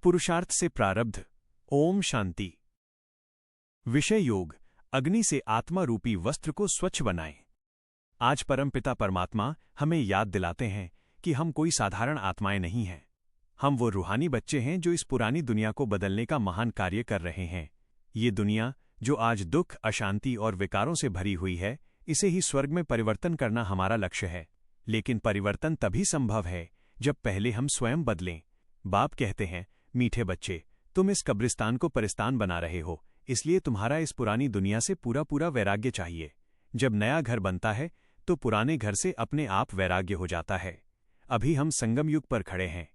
पुरुषार्थ से प्रारब्ध। ओम शांति। विषय योग, अग्नि से आत्मा रूपी वस्त्र को स्वच्छ बनाएं। आज परमपिता परमात्मा हमें याद दिलाते हैं कि हम कोई साधारण आत्माएं नहीं हैं। हम वो रूहानी बच्चे हैं जो इस पुरानी दुनिया को बदलने का महान कार्य कर रहे हैं। ये दुनिया जो आज दुख, अशांति और विकारों से भरी हुई है, इसे ही स्वर्ग में परिवर्तन करना हमारा लक्ष्य है। लेकिन परिवर्तन तभी संभव है जब पहले हम स्वयं बदलें। बाप कहते हैं, मीठे बच्चे, तुम इस कब्रिस्तान को परिस्तान बना रहे हो, इसलिए तुम्हारा इस पुरानी दुनिया से पूरा पूरा वैराग्य चाहिए। जब नया घर बनता है तो पुराने घर से अपने आप वैराग्य हो जाता है। अभी हम संगम युग पर खड़े हैं।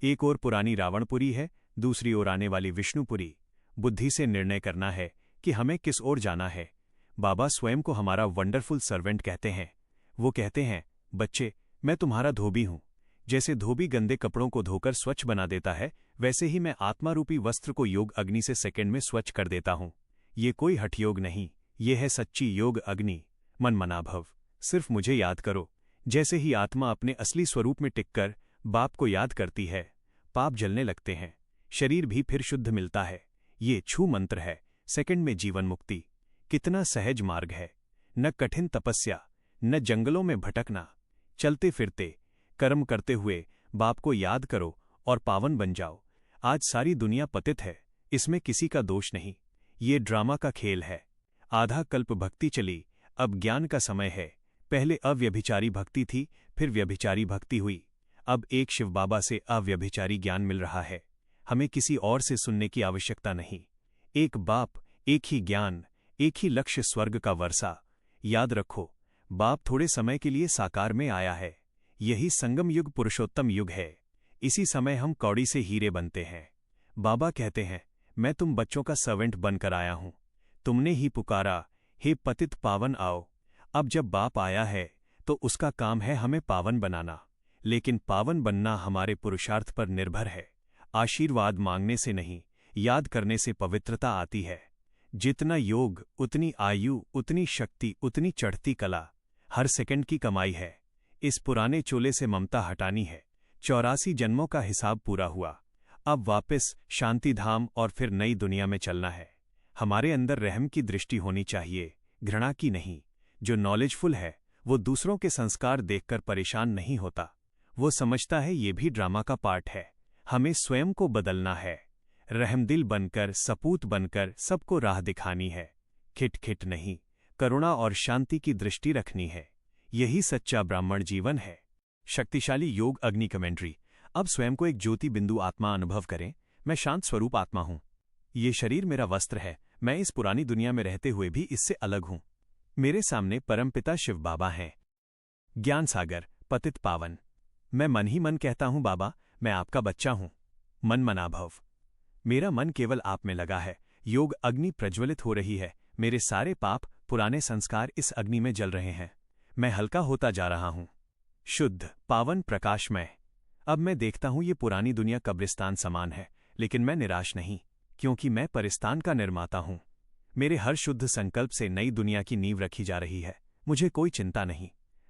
एक ओर पुरानी रावणपुरी है, दूसरी ओर आने वाली विष्णुपुरी। बुद्धि से निर्णय करना है कि हमें किस ओर जाना है। बाबा स्वयं को हमारा वंडरफुल सर्वेंट कहते हैं। वो कहते हैं, बच्चे, मैं तुम्हारा धोबी हूं। जैसे धोबी गंदे कपड़ों को धोकर स्वच्छ बना देता है, वैसे ही मैं आत्मारूपी वस्त्र को योग अग्नि से सेकंड में स्वच्छ कर देता हूं। ये कोई हठयोग नहीं, ये है सच्ची योग अग्नि। मन मनाभव, सिर्फ मुझे याद करो। जैसे ही आत्मा अपने असली स्वरूप में टिककर बाप को याद करती है, पाप जलने लगते हैं, शरीर भी फिर शुद्ध मिलता है। ये छू मंत्र है, सेकंड में जीवन मुक्ति। कितना सहज मार्ग है, न कठिन तपस्या, न जंगलों में भटकना। चलते फिरते कर्म करते हुए बाप को याद करो और पावन बन जाओ। आज सारी दुनिया पतित है, इसमें किसी का दोष नहीं। ये ड्रामा का खेल है। आधा कल्प भक्ति चली, अब ज्ञान का समय है। पहले अव्यभिचारी भक्ति थी, फिर व्यभिचारी भक्ति हुई। अब एक शिव बाबा से अव्यभिचारी ज्ञान मिल रहा है। हमें किसी और से सुनने की आवश्यकता नहीं। एक बाप, एक ही ज्ञान, एक ही लक्ष्य, स्वर्ग का वर्षा। याद रखो, बाप थोड़े समय के लिए साकार में आया है। यही संगम युग पुरुषोत्तम युग है। इसी समय हम कौड़ी से हीरे बनते हैं। बाबा कहते हैं, मैं तुम बच्चों का सर्वेंट बनकर आया हूं। तुमने ही पुकारा, हे पतित पावन आओ। अब जब बाप आया है तो उसका काम है हमें पावन बनाना। लेकिन पावन बनना हमारे पुरुषार्थ पर निर्भर है। आशीर्वाद मांगने से नहीं, याद करने से पवित्रता आती है। जितना योग, उतनी आयु, उतनी शक्ति, उतनी चढ़ती कला। हर सेकंड की कमाई है। इस पुराने चोले से ममता हटानी है। 84 जन्मों का हिसाब पूरा हुआ। अब वापस शांति धाम और फिर नई दुनिया में चलना है। हमारे अंदर रहम की दृष्टि होनी चाहिए, घृणा की नहीं। जो नॉलेजफुल है वो दूसरों के संस्कार देखकर परेशान नहीं होता। वो समझता है ये भी ड्रामा का पार्ट है। हमें स्वयं को बदलना है। रहमदिल बनकर, सपूत बनकर सबको राह दिखानी है। खिटखिट नहीं, करुणा और शांति की दृष्टि रखनी है। यही सच्चा ब्राह्मण जीवन है। शक्तिशाली योग अग्नि कमेंट्री। अब स्वयं को एक ज्योति बिंदु आत्मा अनुभव करें। मैं शांत स्वरूप आत्मा हूं। ये शरीर मेरा वस्त्र है। मैं इस पुरानी दुनिया में रहते हुए भी इससे अलग हूं। मेरे सामने परमपिता शिव बाबा हैं। ज्ञान सागर, पतित पावन। मैं मन ही मन कहता हूं, बाबा, मैं आपका बच्चा हूं। मन मनाभव। मेरा मन केवल आप में लगा है। योग अग्नि प्रज्वलित हो रही है। मेरे सारे पाप, पुराने संस्कार इस अग्नि में जल रहे हैं। मैं हल्का होता जा रहा हूं, शुद्ध, पावन, प्रकाशमय। अब मैं देखता हूं ये पुरानी दुनिया कब्रिस्तान समान है, लेकिन मैं निराश नहीं, क्योंकि मैं परिस्तान का निर्माता हूं। मेरे हर शुद्ध संकल्प से नई दुनिया की नींव रखी जा रही है। मुझे कोई चिंता नहीं।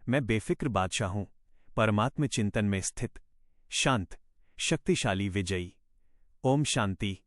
मैं बेफिक्र बादशाह हूं, परमात्म चिंतन में स्थित, शांत, शक्तिशाली, विजयी। ओम शांति।